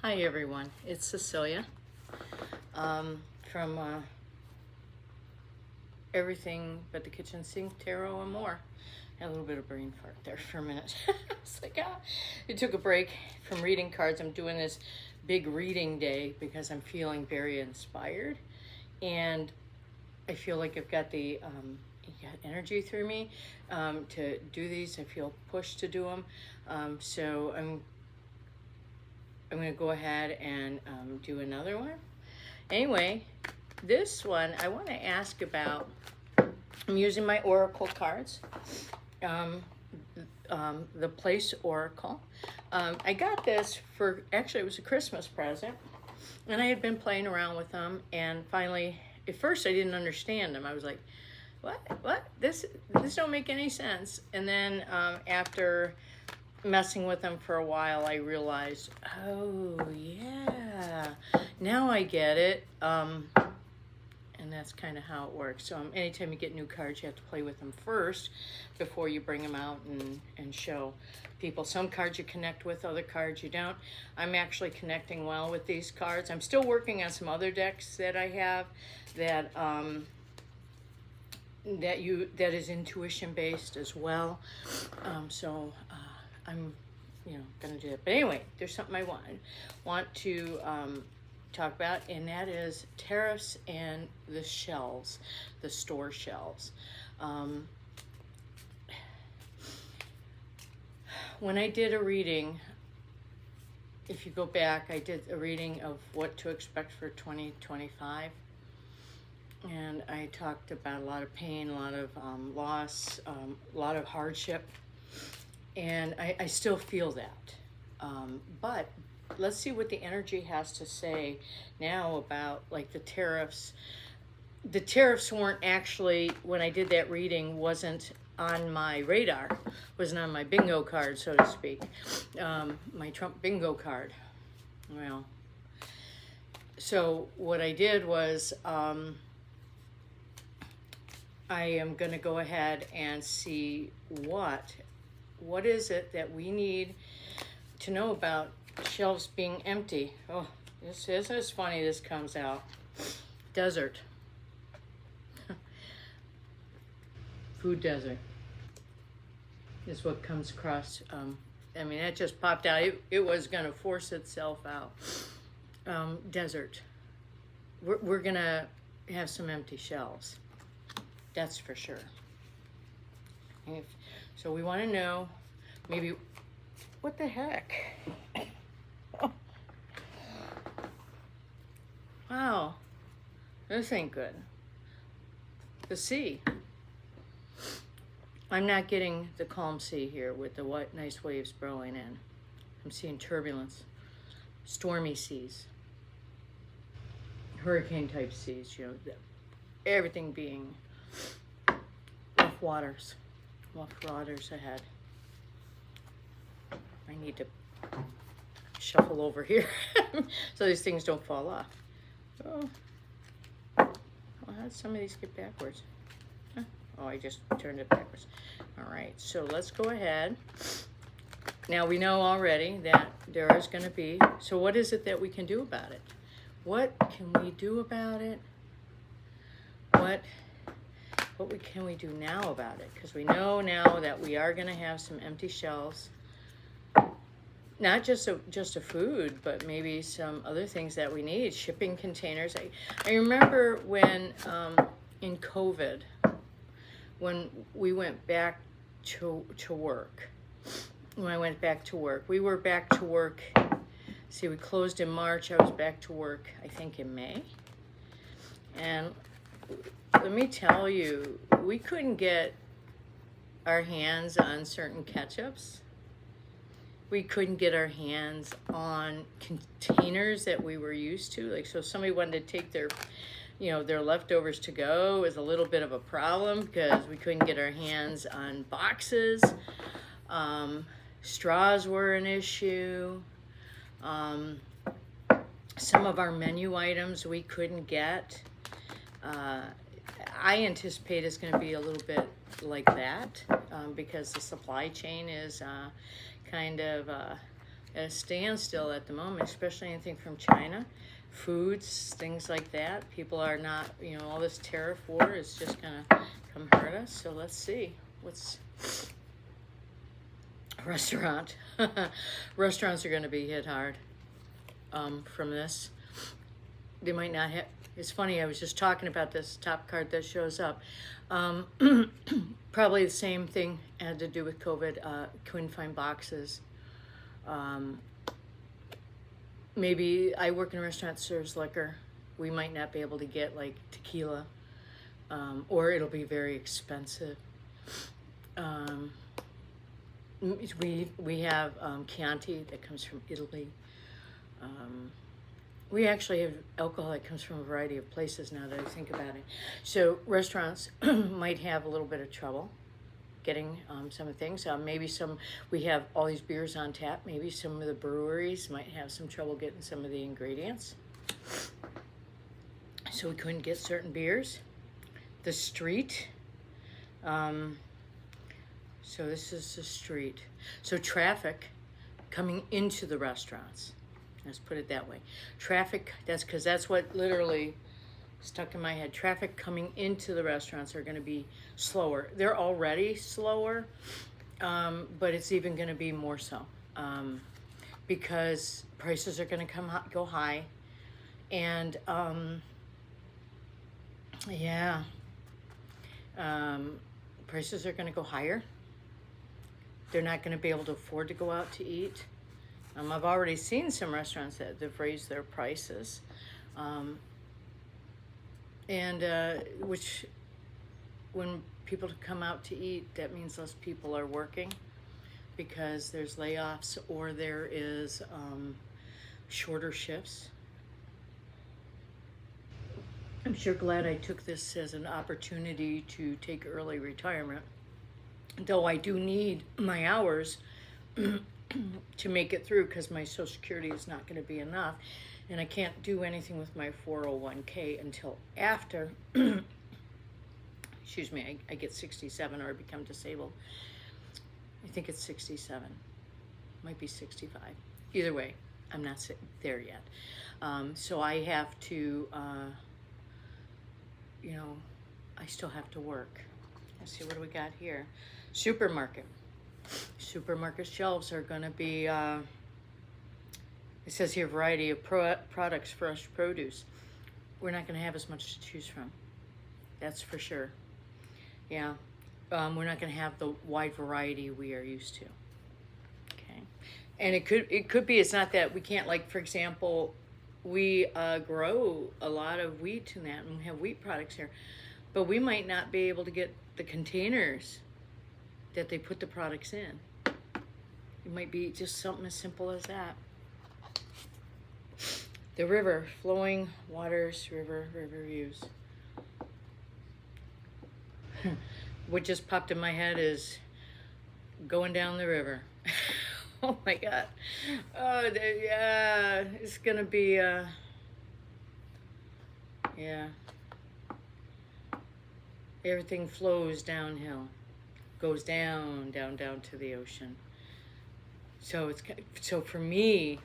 Hi everyone, it's Cecilia from Everything But the Kitchen Sink, Tarot, and More. Had a little bit of brain fart there for a minute. It's like, I took a break from reading cards. I'm doing this big reading day because I'm feeling very inspired, and I feel like I've got the energy through me to do these. I feel pushed to do them, so I'm going to go ahead and do another one. Anyway, this one I want to ask about. I'm using my Oracle cards, the Place Oracle. I got this for, actually it was a Christmas present, and I had been playing around with them, and finally, at first I didn't understand them. I was like, what? This don't make any sense. And then after messing with them for a while, I realized, oh yeah, now I get it. And that's kind of how it works. So anytime you get new cards, you have to play with them first before you bring them out and show people. Some cards you connect with, other cards you don't. I'm actually connecting well with these cards. I'm still working on some other decks that I have that that is intuition based as well. I'm gonna do it. But anyway, there's something I want to talk about, and that is tariffs and the shelves, the store shelves. When I did a reading, if you go back, I did a reading of what to expect for 2025. And I talked about a lot of pain, a lot of loss, a lot of hardship. And I still feel that. But let's see what the energy has to say now about like the tariffs. The tariffs weren't actually, when I did that reading, wasn't on my radar, wasn't on my bingo card, so to speak. My Trump bingo card. Well, so what I did was I am going to go ahead and see what is it that we need to know about shelves being empty. Oh, this is funny. This comes out. Desert. Food desert is what comes across. I mean, that just popped out. It was going to force itself out. Desert. We're going to have some empty shelves. That's for sure. So we want to know, maybe, what the heck? Wow, this ain't good. The sea. I'm not getting the calm sea here with the nice waves blowing in. I'm seeing turbulence, stormy seas, hurricane type seas, everything being rough waters ahead. I need to shuffle over here so these things don't fall off. Oh, well, how did some of these get backwards? Huh? Oh, I just turned it backwards. All right, so let's go ahead. Now we know already that there is going to be, so what is it that we can do about it? What can we do about it? What can we do now about it? Because we know now that we are going to have some empty shelves. Not just a food, but maybe some other things that we need. Shipping containers. I remember when in COVID, when we went back to work. When I went back to work, we were back to work. See, we closed in March. I was back to work, I think, in May. And let me tell you, we couldn't get our hands on certain ketchups. We couldn't get our hands on containers that we were used to. Like, so if somebody wanted to take their leftovers to go, is a little bit of a problem because we couldn't get our hands on boxes. Straws were an issue. Some of our menu items we couldn't get. I anticipate it's going to be a little bit like that because the supply chain is kind of at a standstill at the moment, especially anything from China, foods, things like that. People are not, all this tariff war is just gonna come hurt us. So let's see what's restaurants are going to be hit hard from this. They might not have. It's funny, I was just talking about this top card that shows up. Probably the same thing had to do with COVID. Couldn't find boxes. Maybe I work in a restaurant that serves liquor. We might not be able to get like tequila, or it'll be very expensive. We have Chianti that comes from Italy. We actually have alcohol that comes from a variety of places now that I think about it. So restaurants might have a little bit of trouble getting some of the things. Maybe we have all these beers on tap. Maybe some of the breweries might have some trouble getting some of the ingredients. So we couldn't get certain beers. The street. So this is the street. So traffic coming into the restaurants. Let's put it that way. Traffic, that's what literally stuck in my head. Traffic coming into the restaurants are going to be slower. They're already slower, but it's even going to be more so because prices are going to go high. And prices are going to go higher. They're not going to be able to afford to go out to eat. I've already seen some restaurants that have raised their prices. Which when people come out to eat, that means less people are working because there's layoffs or there is shorter shifts. I'm sure glad I took this as an opportunity to take early retirement, though I do need my hours to make it through because my Social Security is not going to be enough, and I can't do anything with my 401k until after, excuse me, I get 67 or I become disabled. I think it's 67, might be 65. Either way, I'm not there yet. So I have to, I still have to work. Let's see, what do we got here? Supermarket shelves are going to be, it says here, variety of products, fresh produce. We're not going to have as much to choose from. That's for sure. Yeah. We're not going to have the wide variety we are used to. Okay. And it could be, it's not that we can't, like, for example, we grow a lot of wheat and that, and we have wheat products here, but we might not be able to get the containers that they put the products in. It might be just something as simple as that. The river, flowing waters, river views. What just popped in my head is going down the river. Oh my God. Oh, yeah, it's gonna be, yeah. Everything flows downhill, goes down to the ocean. So for me,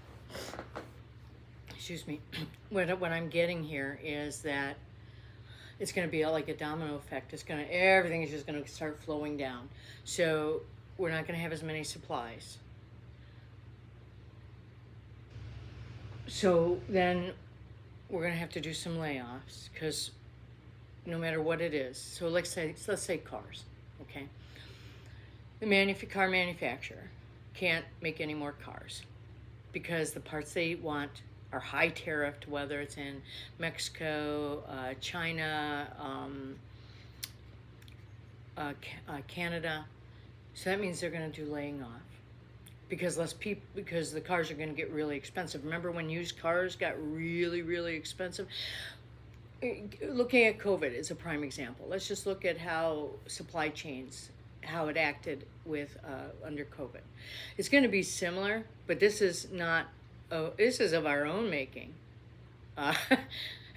excuse me, what I'm getting here is that it's going to be like a domino effect. Everything is just going to start flowing down. So we're not going to have as many supplies. So then we're going to have to do some layoffs because no matter what it is. So let's say cars, okay? The car manufacturer can't make any more cars because the parts they want are high tariffed, whether it's in Mexico, China, Canada. So that means they're going to do laying off because because the cars are going to get really expensive. Remember when used cars got really, really expensive? Looking at COVID is a prime example. Let's just look at how supply chains, how it acted with under COVID. It's going to be similar, but this is not. This is of our own making. Had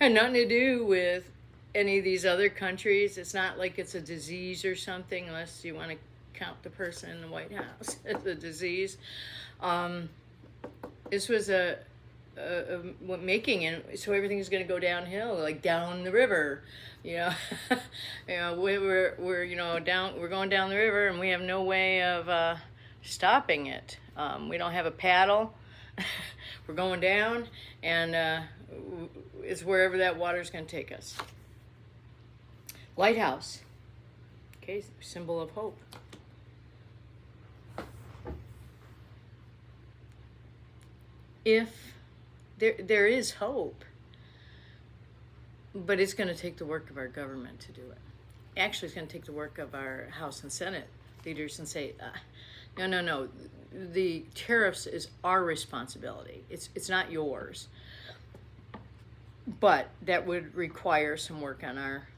nothing to do with any of these other countries. It's not like it's a disease or something, unless you want to count the person in the White House as a disease. This was what making, and so everything's going to go downhill, like down the river, you know. You know, we're you know we're going down the river, and we have no way of stopping it. We don't have a paddle. We're going down, and it's wherever that water's going to take us. Lighthouse, okay, symbol of hope. If there is hope, but it's going to take the work of our government to do it. Actually, it's going to take the work of our House and Senate leaders and say, no, the tariffs is our responsibility. It's not yours. But that would require some work on our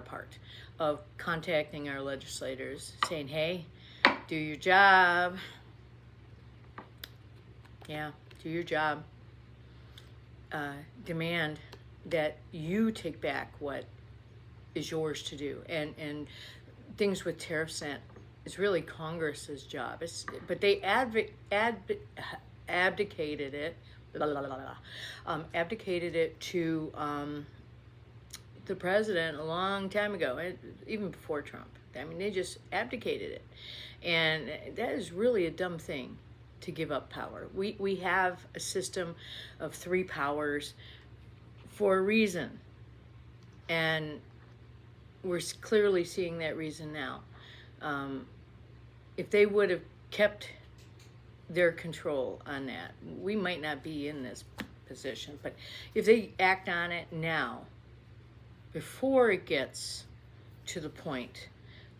part of contacting our legislators, saying, hey, do your job. Yeah, do your job. Demand that you take back what is yours to do. And things with tariffs is really Congress's job. But they abdicated it. Abdicated it to the president a long time ago, even before Trump. I mean, they just abdicated it. And that is really a dumb thing, to give up power. We have a system of 3 powers for a reason. And we're clearly seeing that reason now. If they would have kept their control on that, we might not be in this position. But if they act on it now, before it gets to the point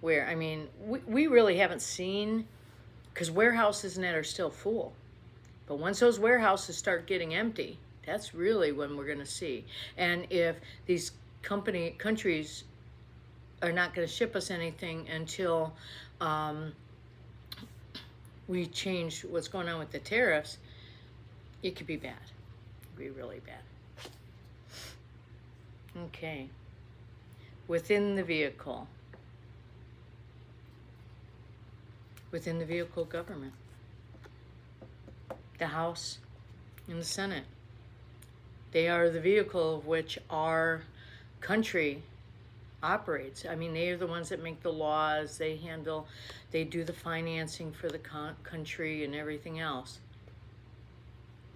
where, I mean, we really haven't seen, because warehouses and that are still full. But once those warehouses start getting empty, that's really when we're going to see. And if these countries are not going to ship us anything until we change what's going on with the tariffs, it could be bad. It could be really bad. Okay. Within the vehicle. Within the vehicle government. The House and the Senate. They are the vehicle of which our country operates. I mean, they are the ones that make the laws. They do the financing for the country and everything else.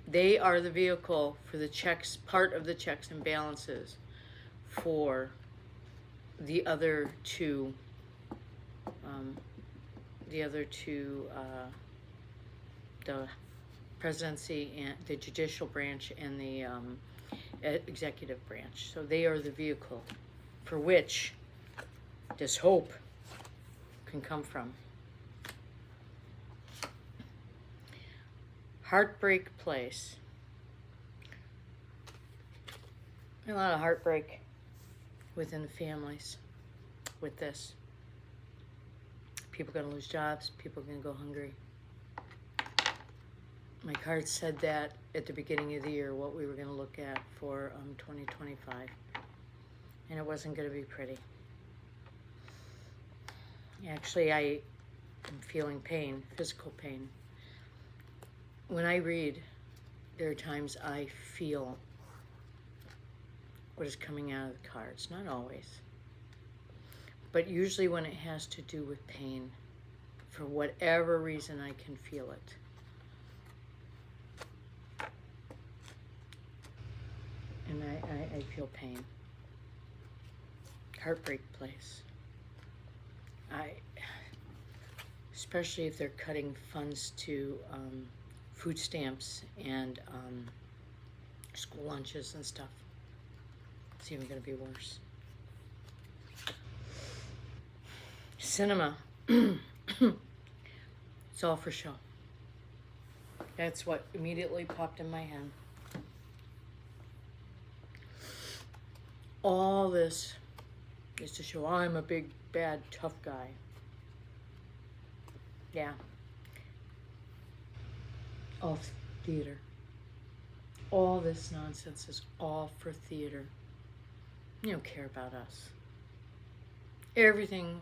They are the vehicle for the checks, part of the checks and balances for the other two, the presidency and the judicial branch and the executive branch. So they are the vehicle for which this hope can come from. Heartbreak place. A lot of heartbreak within the families with this. People are going to lose jobs. People are going to go hungry. My card said that at the beginning of the year, what we were going to look at for 2025. And it wasn't going to be pretty. Actually, I am feeling pain, physical pain. When I read, there are times I feel what is coming out of the cards. Not always. But usually when it has to do with pain, for whatever reason I can feel it. And I feel pain. Heartbreak place. Especially if they're cutting funds to food stamps and school lunches and stuff. It's even going to be worse. Cinema. It's all for show. That's what immediately popped in my head. All this is to show I'm a big, bad, tough guy. Yeah. All theater. All this nonsense is all for theater. You don't care about us. Everything,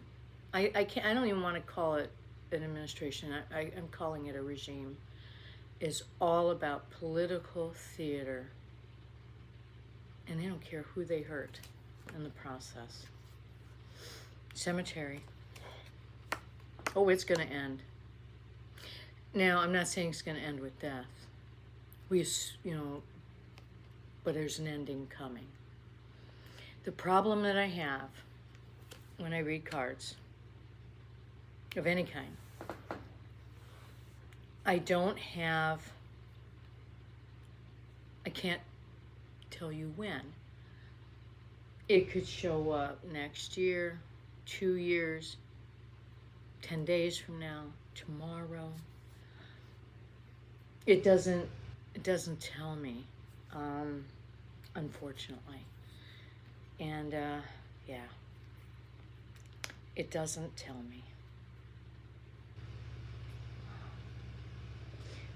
I don't even want to call it an administration. I'm calling it a regime. is all about political theater, and they don't care who they hurt in the process. Cemetery. Oh, it's going to end. Now, I'm not saying it's going to end with death. But there's an ending coming. The problem that I have when I read cards of any kind, I can't tell you when. It could show up next year, 2 years, 10 days from now, tomorrow. It doesn't tell me, unfortunately. And yeah, it doesn't tell me.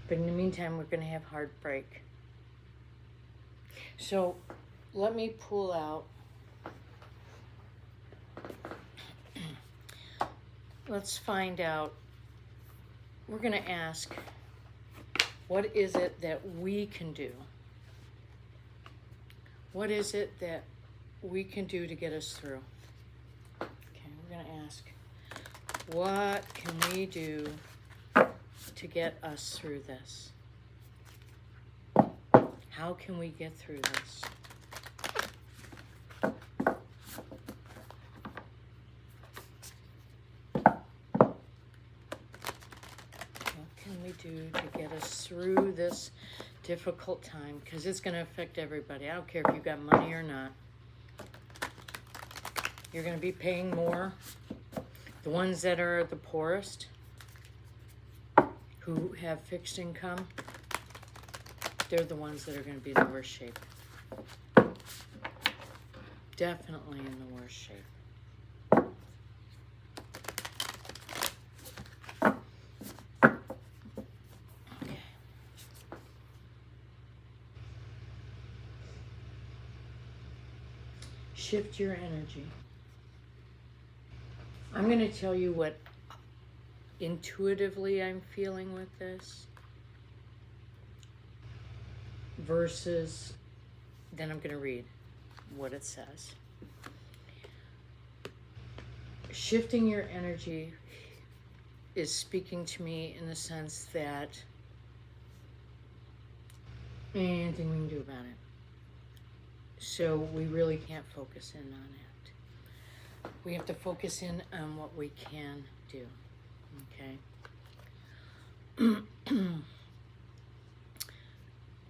But in the meantime, we're going to have heartbreak. So let me pull out. Let's find out. We're going to ask, what is it that we can do? What is it that we can do to get us through? Okay, we're going to ask, what can we do to get us through this? How can we get through this? What can we do to get us through this difficult time? Because it's going to affect everybody. I don't care if you got money or not. You're going to be paying more. The ones that are the poorest, who have fixed income, they're the ones that are going to be in the worst shape. Definitely in the worst shape. Okay. Shift your energy. I'm going to tell you what intuitively I'm feeling with this, versus then I'm going to read what it says. Shifting your energy is speaking to me in the sense that anything we can do about it. So we really can't focus in on it. We have to focus in on what we can do. Okay?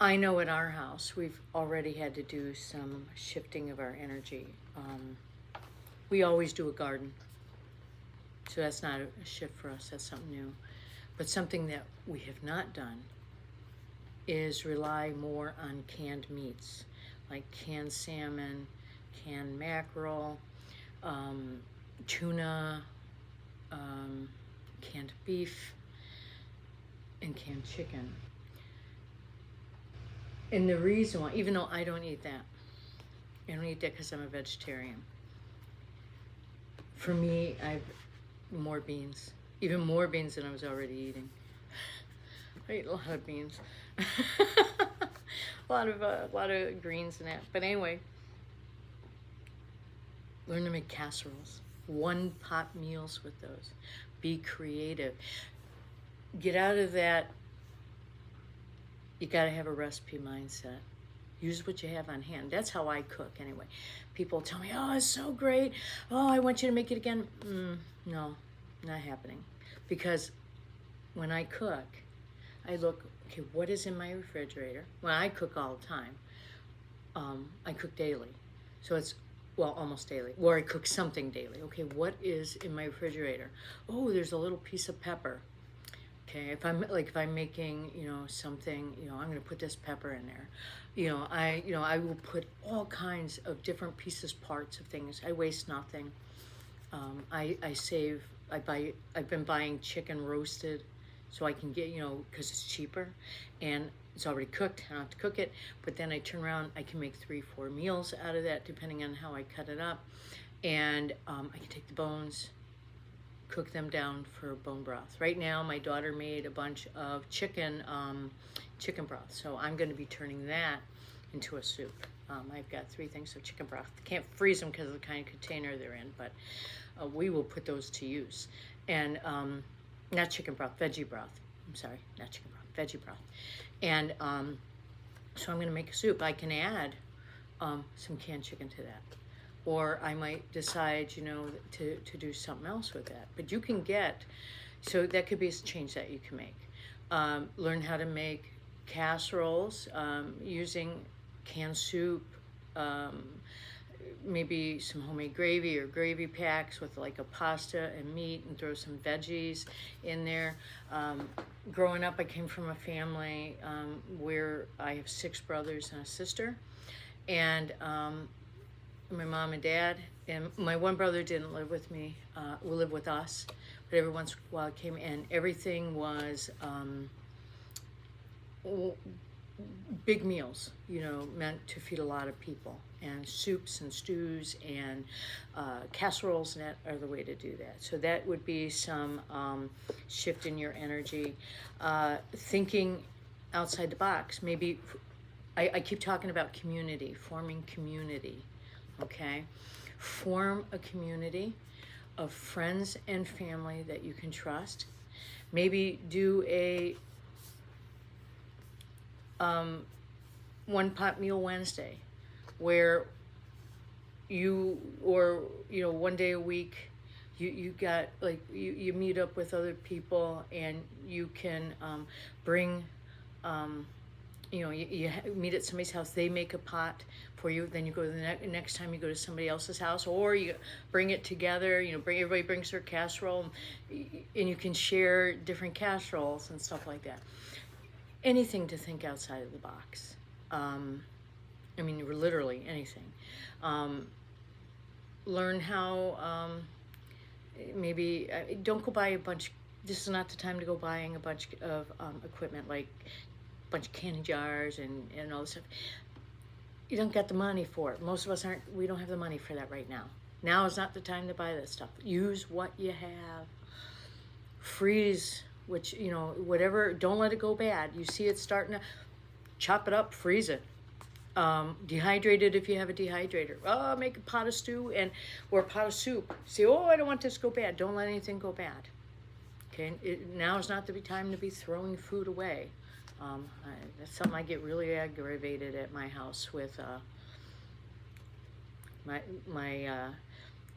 I know at our house, we've already had to do some shifting of our energy. We always do a garden. So that's not a shift for us, that's something new. But something that we have not done is rely more on canned meats, like canned salmon, canned mackerel, tuna, canned beef, and canned chicken. And the reason why, even though I don't eat that, I don't eat that because I'm a vegetarian. For me, I've more beans, even more beans than I was already eating. I eat a lot of beans, a lot of greens and that. But anyway, learn to make casseroles, one pot meals with those. Be creative. Get out of that. You got to have a recipe mindset. Use what you have on hand. That's how I cook anyway. People tell me, oh, it's so great. Oh, I want you to make it again. No, not happening. Because when I cook, I look, okay, what is in my refrigerator? Well, I cook all the time. I cook daily. So it's, well, almost daily. Or I cook something daily. Okay, what is in my refrigerator? Oh, there's a little piece of pepper. Okay, if I'm making, something, I'm going to put this pepper in there. I will put all kinds of different pieces, parts of things. I waste nothing. I save. I've been buying chicken roasted, so I can get, because it's cheaper, and it's already cooked. I don't have to cook it. But then I turn around. I can make 3-4 meals out of that, depending on how I cut it up, and I can take the bones. cook them down for bone broth. Right now, my daughter made a bunch of chicken broth, so I'm going to be turning that into a soup. I've got 3 things of chicken broth. Can't freeze them because of the kind of container they're in, but we will put those to use. And not chicken broth, veggie broth. I'm sorry, not chicken broth, veggie broth. And so I'm going to make a soup. I can add some canned chicken to that. Or I might decide, you know, to do something else with that. But you can get, so that could be a change that you can make. Learn how to make casseroles using canned soup, maybe some homemade gravy or gravy packs with like a pasta and meat, and throw some veggies in there. Growing up, I came from a family where I have 6 brothers and a sister, and my mom and dad, and my one brother didn't live with me, lived with us, but every once in a while came, and everything was big meals, you know, meant to feed a lot of people, and soups and stews and casseroles, and that are the way to do that. So that would be some shift in your energy. Thinking outside the box. Maybe, I keep talking about community, forming community, okay? Form a community of friends and family that you can trust. Maybe do a one pot meal Wednesday, where you, or you know, one day a week, you got like you meet up with other people, and you can bring you know, you meet at somebody's house, they make a pot for you, then you go to the next time you go to somebody else's house, or you bring it together, you know, everybody brings their casserole, and you can share different casseroles and stuff like that. Anything to think outside of the box. I mean, literally anything. Learn how, maybe, don't go buy a bunch, this is not the time to go buying a bunch of equipment, like a bunch of candy jars and all this stuff. You don't get the money for it. Most of us we don't have the money for that right now. Now is not the time to buy that stuff. Use what you have. Freeze, which, you know, whatever, don't let it go bad. You see it starting to, chop it up, freeze it. Dehydrate it if you have a dehydrator. Oh, make a pot of stew or a pot of soup. Say, oh, I don't want this to go bad. Don't let anything go bad. Okay, now is not the time to be throwing food away. That's something I get really aggravated at my house with my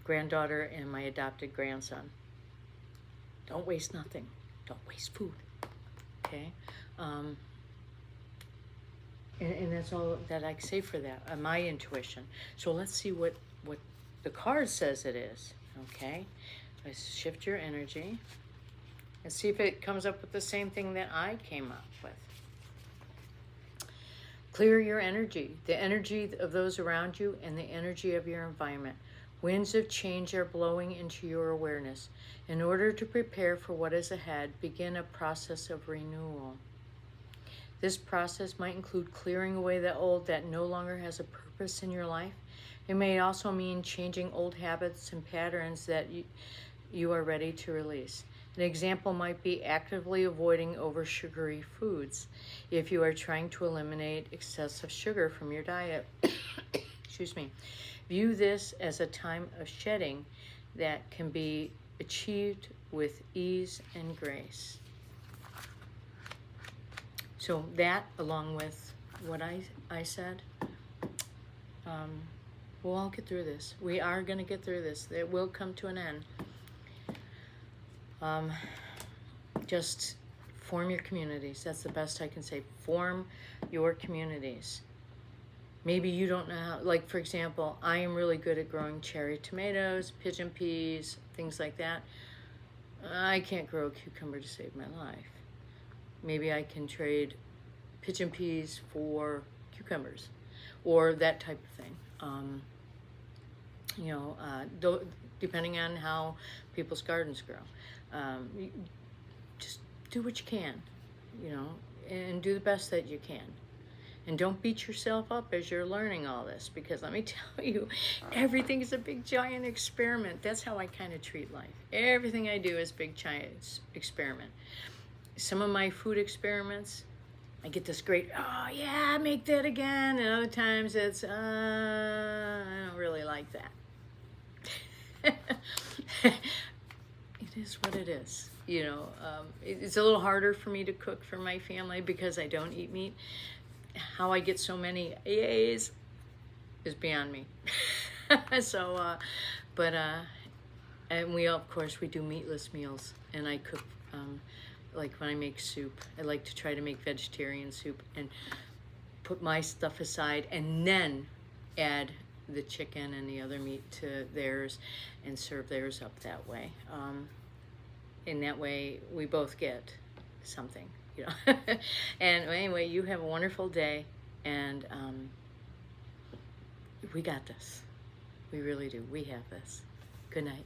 granddaughter and my adopted grandson. Don't waste nothing. Don't waste food. Okay? And that's all that I can say for that, my intuition. So let's see what the card says it is. Okay? Let's shift your energy and see if it comes up with the same thing that I came up with. Clear your energy, the energy of those around you and the energy of your environment. Winds of change are blowing into your awareness. In order to prepare for what is ahead, begin a process of renewal. This process might include clearing away the old that no longer has a purpose in your life. It may also mean changing old habits and patterns that you are ready to release. An example might be actively avoiding over-sugary foods if you are trying to eliminate excessive sugar from your diet. Excuse me. View this as a time of shedding that can be achieved with ease and grace. So that, along with what I said, we'll all get through this. We are going to get through this. It will come to an end. Just form your communities. That's the best I can say. Form your communities. Maybe you don't know how, like for example, I am really good at growing cherry tomatoes, pigeon peas, things like that. I can't grow a cucumber to save my life. Maybe I can trade pigeon peas for cucumbers or that type of thing. You know, depending on how people's gardens grow. Just do what you can, you know, and do the best that you can. And don't beat yourself up as you're learning all this, because let me tell you, everything is a big giant experiment. That's how I kind of treat life. Everything I do is big giant experiment. Some of my food experiments, I get this great, oh yeah, make that again. And other times it's, I don't really like that. It is what it is. You know, it's a little harder for me to cook for my family because I don't eat meat. How I get so many A's is beyond me. So, and we, of course, we do meatless meals. And I cook, like when I make soup, I like to try to make vegetarian soup and put my stuff aside and then add the chicken and the other meat to theirs and serve theirs up that way. In that way, we both get something, you know. And anyway, you have a wonderful day, and we got this. We really do. We have this. Good night.